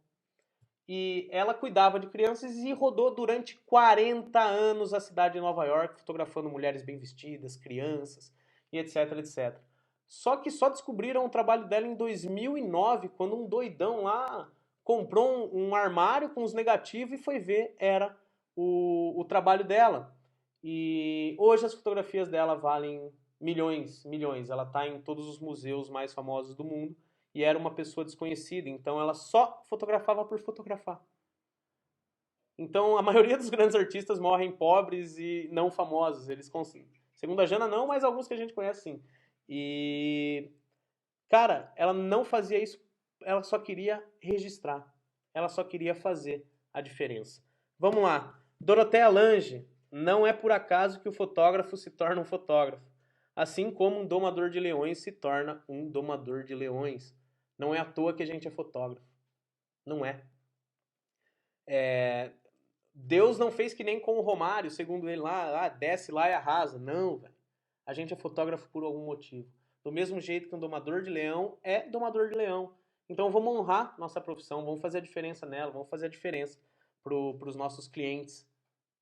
E ela cuidava de crianças e rodou durante 40 anos a cidade de Nova York, fotografando mulheres bem vestidas, crianças e etc, etc. Só que só descobriram o trabalho dela em 2009, quando um doidão lá comprou um armário com os negativos e foi ver, era o trabalho dela. E hoje as fotografias dela valem milhões, milhões. Ela está em todos os museus mais famosos do mundo e era uma pessoa desconhecida, então ela só fotografava por fotografar. Então a maioria dos grandes artistas morrem pobres e não famosos. Eles conseguem. Segundo a Jana, não, mas alguns que a gente conhece sim. E, cara, ela não fazia isso, ela só queria registrar. Ela só queria fazer a diferença. Vamos lá. Dorothea Lange. Não é por acaso que o fotógrafo se torna um fotógrafo. Assim como um domador de leões se torna um domador de leões. Não é à toa que a gente é fotógrafo. Não é. Deus não fez que nem com o Romário, segundo ele lá, desce lá e arrasa. Não, velho. A gente é fotógrafo por algum motivo. Do mesmo jeito que um domador de leão é domador de leão. Então vamos honrar nossa profissão, vamos fazer a diferença nela, vamos fazer a diferença para os nossos clientes.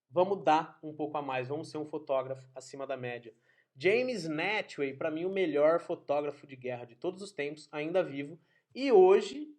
Vamos dar um pouco a mais, vamos ser um fotógrafo acima da média. James Natway, para mim, o melhor fotógrafo de guerra de todos os tempos, ainda vivo. E hoje,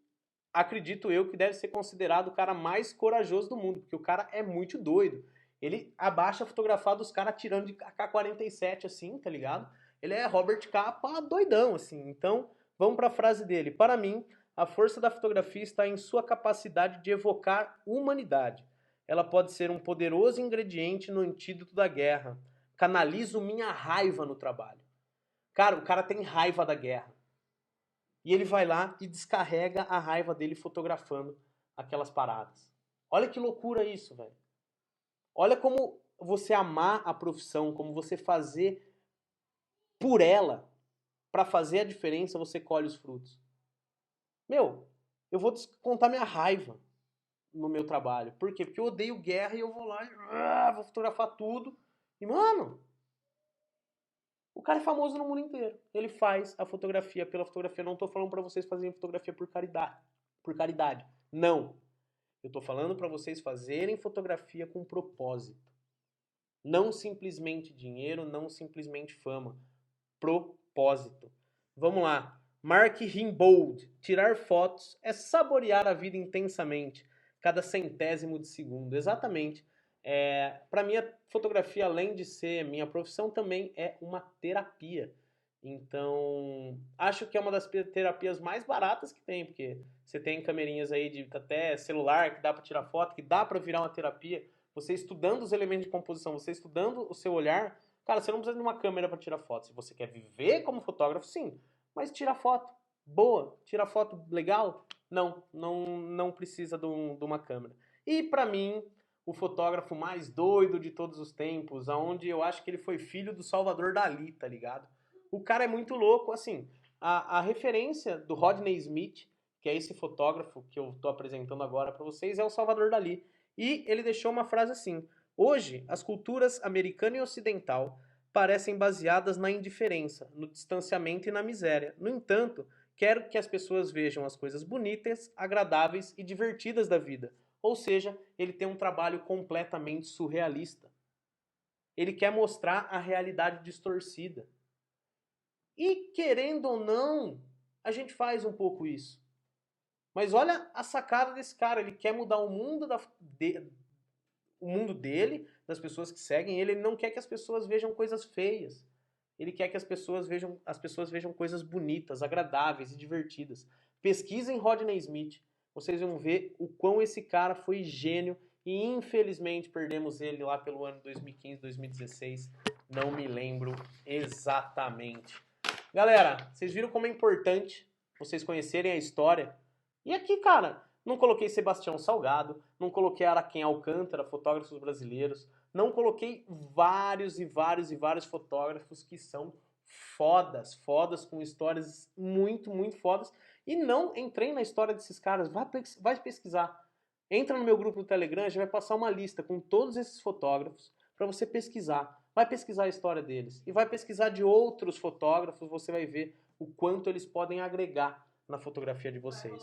acredito eu que deve ser considerado o cara mais corajoso do mundo, porque o cara é muito doido. Ele abaixa a fotografar dos caras tirando de AK-47 assim, tá ligado? Ele é Robert Capa doidão, assim. Então, vamos para a frase dele. Para mim, a força da fotografia está em sua capacidade de evocar humanidade. Ela pode ser um poderoso ingrediente no antídoto da guerra. Canalizo minha raiva no trabalho. Cara, o cara tem raiva da guerra. E ele vai lá e descarrega a raiva dele fotografando aquelas paradas. Olha que loucura isso, velho. Olha como você amar a profissão, como você fazer por ela, para fazer a diferença, você colhe os frutos. Meu, eu vou contar minha raiva no meu trabalho. Por quê? Porque eu odeio guerra e eu vou lá e vou fotografar tudo. E, mano, o cara é famoso no mundo inteiro. Ele faz a fotografia pela fotografia. Não tô falando para vocês fazerem fotografia por caridade. Por caridade. Não. Eu tô falando para vocês fazerem fotografia com propósito. Não simplesmente dinheiro, não simplesmente fama. Propósito. Vamos lá. Mark Rimbaud. Tirar fotos é saborear a vida intensamente, cada centésimo de segundo. Exatamente. Para mim, a fotografia, além de ser minha profissão, também é uma terapia. Então, acho que é uma das terapias mais baratas que tem, porque você tem camerinhas aí de até celular que dá para tirar foto, que dá para virar uma terapia. Você estudando os elementos de composição, você estudando o seu olhar, cara, você não precisa de uma câmera para tirar foto. Se você quer viver como fotógrafo, sim, mas tira foto boa, tira foto legal, não precisa de uma câmera. E para mim, o fotógrafo mais doido de todos os tempos, aonde eu acho que ele foi filho do Salvador Dalí, tá ligado? O cara é muito louco, assim, a referência do Rodney Smith, que é esse fotógrafo que eu tô apresentando agora para vocês, é o Salvador Dalí. E ele deixou uma frase assim: hoje, as culturas americana e ocidental parecem baseadas na indiferença, no distanciamento e na miséria. No entanto, quero que as pessoas vejam as coisas bonitas, agradáveis e divertidas da vida. Ou seja, ele tem um trabalho completamente surrealista. Ele quer mostrar a realidade distorcida. E, querendo ou não, a gente faz um pouco isso. Mas olha a sacada desse cara. Ele quer mudar o mundo, o mundo dele, das pessoas que seguem ele. Ele não quer que as pessoas vejam coisas feias. Ele quer que as pessoas vejam coisas bonitas, agradáveis e divertidas. Pesquisem Rodney Smith. Vocês vão ver o quão esse cara foi gênio e infelizmente perdemos ele lá pelo ano 2015, 2016. Não me lembro exatamente. Galera, vocês viram como é importante vocês conhecerem a história? E aqui, cara, Não coloquei Sebastião Salgado, não coloquei Araquém Alcântara, fotógrafos brasileiros, não coloquei vários e vários e vários fotógrafos que são fodas, fodas, com histórias muito, muito fodas, e não entrei na história desses caras. Vai pesquisar. Entra no meu grupo do Telegram, a gente vai passar uma lista com todos esses fotógrafos para você pesquisar. Vai pesquisar a história deles e vai pesquisar de outros fotógrafos, você vai ver o quanto eles podem agregar na fotografia de vocês.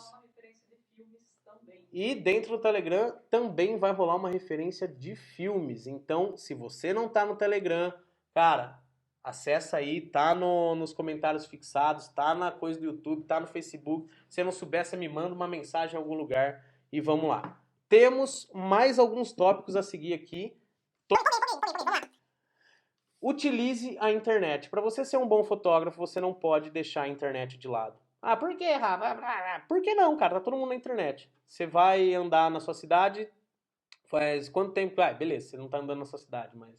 E dentro do Telegram também vai rolar uma referência de filmes. Então, se você não tá no Telegram, cara, acessa aí, tá nos comentários fixados, tá na coisa do YouTube, tá no Facebook. Se você não souber, você me manda uma mensagem em algum lugar e vamos lá. Temos mais alguns tópicos a seguir aqui. Utilize a internet. Para você ser um bom fotógrafo, você não pode deixar a internet de lado. Ah, por quê, Rafa? Por que não, cara? Tá todo mundo na internet. Você vai andar na sua cidade, faz quanto tempo? Ah, beleza, você não tá andando na sua cidade, mas...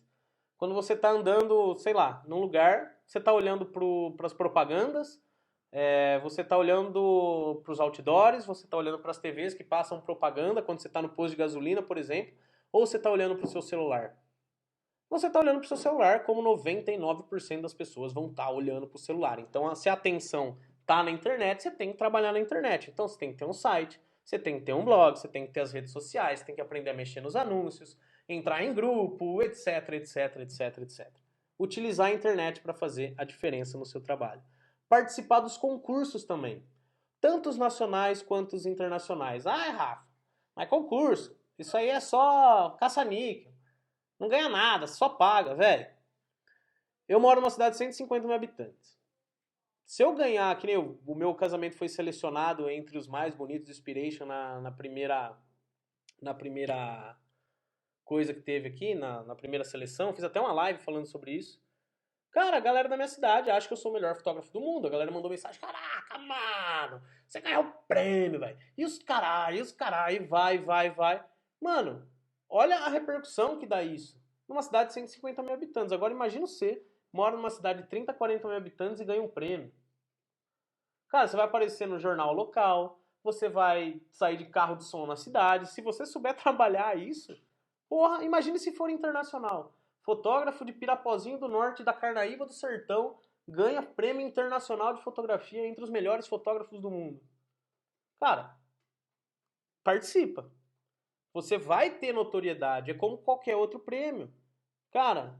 Quando você tá andando, sei lá, num lugar, você tá olhando pras propagandas, você tá olhando pros outdoors, você tá olhando pras TVs que passam propaganda quando você tá no posto de gasolina, por exemplo, ou você tá olhando pro seu celular. Você está olhando para o seu celular, como 99% das pessoas vão estar olhando para o celular. Então, se a atenção está na internet, você tem que trabalhar na internet. Então, você tem que ter um site, você tem que ter um blog, você tem que ter as redes sociais, você tem que aprender a mexer nos anúncios, entrar em grupo, etc, etc, etc, etc. Utilizar a internet para fazer a diferença no seu trabalho. Participar dos concursos também, tanto os nacionais quanto os internacionais. Ah, Rafa, mas concurso, isso aí é só caça-níquel. Não ganha nada, só paga, velho. Eu moro numa cidade de 150 mil habitantes. Se eu ganhar, que nem o meu casamento foi selecionado entre os mais bonitos do Inspiration na primeira coisa que teve aqui, na primeira seleção, fiz até uma live falando sobre isso. Cara, a galera da minha cidade acha que eu sou o melhor fotógrafo do mundo. A galera mandou mensagem: caraca, mano, você ganhou o prêmio, velho. E os caralho, vai. Mano, olha a repercussão que dá isso numa cidade de 150 mil habitantes. Agora imagina você, mora numa cidade de 30, 40 mil habitantes e ganha um prêmio. Cara, você vai aparecer no jornal local, você vai sair de carro de som na cidade. Se você souber trabalhar isso, porra, imagine se for internacional. Fotógrafo de Pirapozinho do Norte, da Carnaíba do Sertão, ganha prêmio internacional de fotografia entre os melhores fotógrafos do mundo. Cara, participa. Você vai ter notoriedade, é como qualquer outro prêmio. Cara,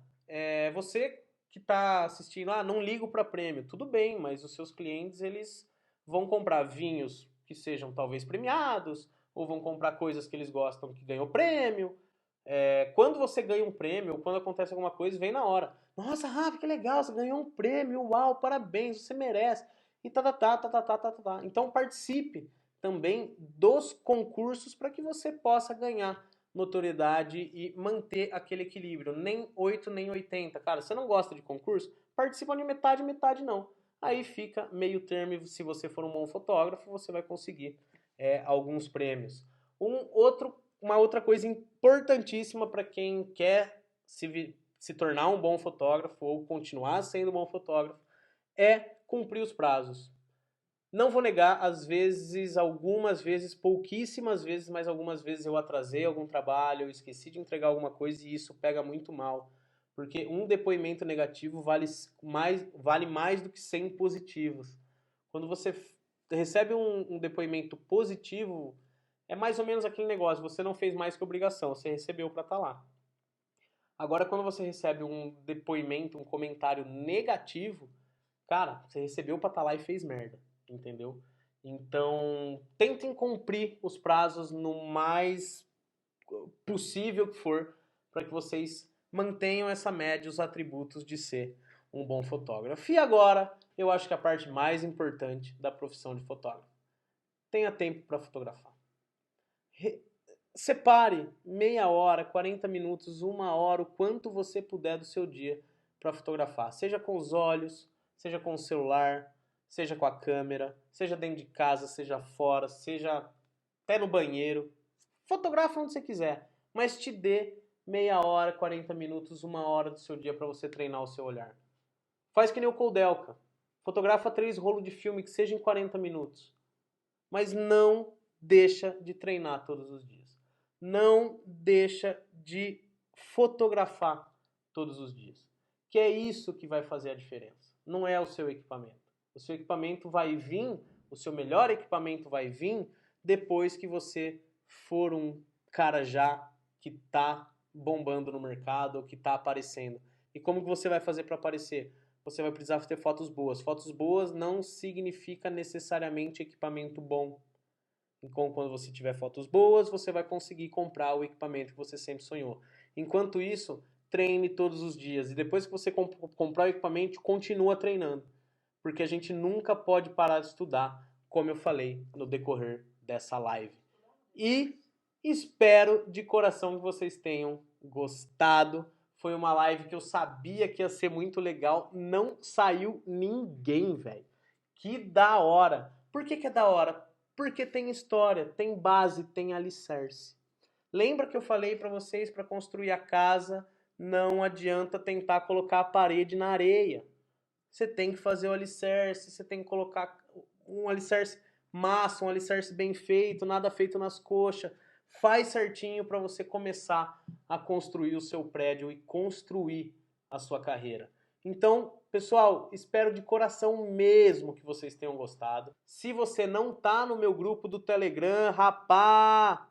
você que está assistindo, não ligo para prêmio, tudo bem, mas os seus clientes, eles vão comprar vinhos que sejam talvez premiados, ou vão comprar coisas que eles gostam que ganhou prêmio. Quando você ganha um prêmio, ou quando acontece alguma coisa, vem na hora. Nossa, Rafa, que legal, você ganhou um prêmio, uau, parabéns, você merece. E tá. Então participe também dos concursos para que você possa ganhar notoriedade e manter aquele equilíbrio. Nem 8, nem 80. Cara, você não gosta de concurso? Participa de metade, metade não. Aí fica meio termo, se você for um bom fotógrafo, você vai conseguir alguns prêmios. Uma outra coisa importantíssima para quem quer se tornar um bom fotógrafo ou continuar sendo um bom fotógrafo é cumprir os prazos. Não vou negar, às vezes, algumas vezes, pouquíssimas vezes, mas algumas vezes eu atrasei algum trabalho, eu esqueci de entregar alguma coisa e isso pega muito mal. Porque um depoimento negativo vale mais do que 100 positivos. Quando você recebe um depoimento positivo, é mais ou menos aquele negócio, você não fez mais que obrigação, você recebeu para estar lá. Agora, quando você recebe um depoimento, um comentário negativo, cara, você recebeu para estar lá e fez merda. Entendeu? Então, tentem cumprir os prazos no mais possível que for, para que vocês mantenham essa média, os atributos de ser um bom fotógrafo. E agora, eu acho que a parte mais importante da profissão de fotógrafo. Tenha tempo para fotografar. Separe meia hora, 40 minutos, uma hora, o quanto você puder do seu dia para fotografar. Seja com os olhos, seja com o celular, seja com a câmera, seja dentro de casa, seja fora, seja até no banheiro. Fotografa onde você quiser, mas te dê meia hora, 40 minutos, uma hora do seu dia para você treinar o seu olhar. Faz que nem o Koudelka. Fotografa 3 rolos de filme que seja em 40 minutos. Mas não deixa de treinar todos os dias. Não deixa de fotografar todos os dias. Que é isso que vai fazer a diferença. Não é o seu equipamento. O seu equipamento vai vir, o seu melhor equipamento vai vir depois que você for um cara já que está bombando no mercado ou que está aparecendo. E como que você vai fazer para aparecer? Você vai precisar ter fotos boas. Fotos boas não significa necessariamente equipamento bom. Então, quando você tiver fotos boas, você vai conseguir comprar o equipamento que você sempre sonhou. Enquanto isso, treine todos os dias. E depois que você comprar o equipamento, continua treinando. Porque a gente nunca pode parar de estudar, como eu falei no decorrer dessa live. E espero de coração que vocês tenham gostado. Foi uma live que eu sabia que ia ser muito legal. Não saiu ninguém, velho. Que da hora. Por que é da hora? Porque tem história, tem base, tem alicerce. Lembra que eu falei para vocês, para construir a casa, não adianta tentar colocar a parede na areia. Você tem que fazer o alicerce, você tem que colocar um alicerce massa, um alicerce bem feito, nada feito nas coxas. Faz certinho para você começar a construir o seu prédio e construir a sua carreira. Então, pessoal, espero de coração mesmo que vocês tenham gostado. Se você não tá no meu grupo do Telegram, rapá,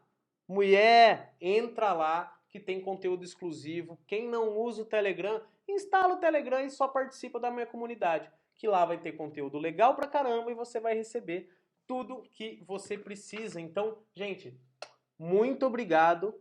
mulher, entra lá que tem conteúdo exclusivo. Quem não usa o Telegram, instala o Telegram e só participa da minha comunidade, que lá vai ter conteúdo legal pra caramba e você vai receber tudo que você precisa. Então, gente, muito obrigado.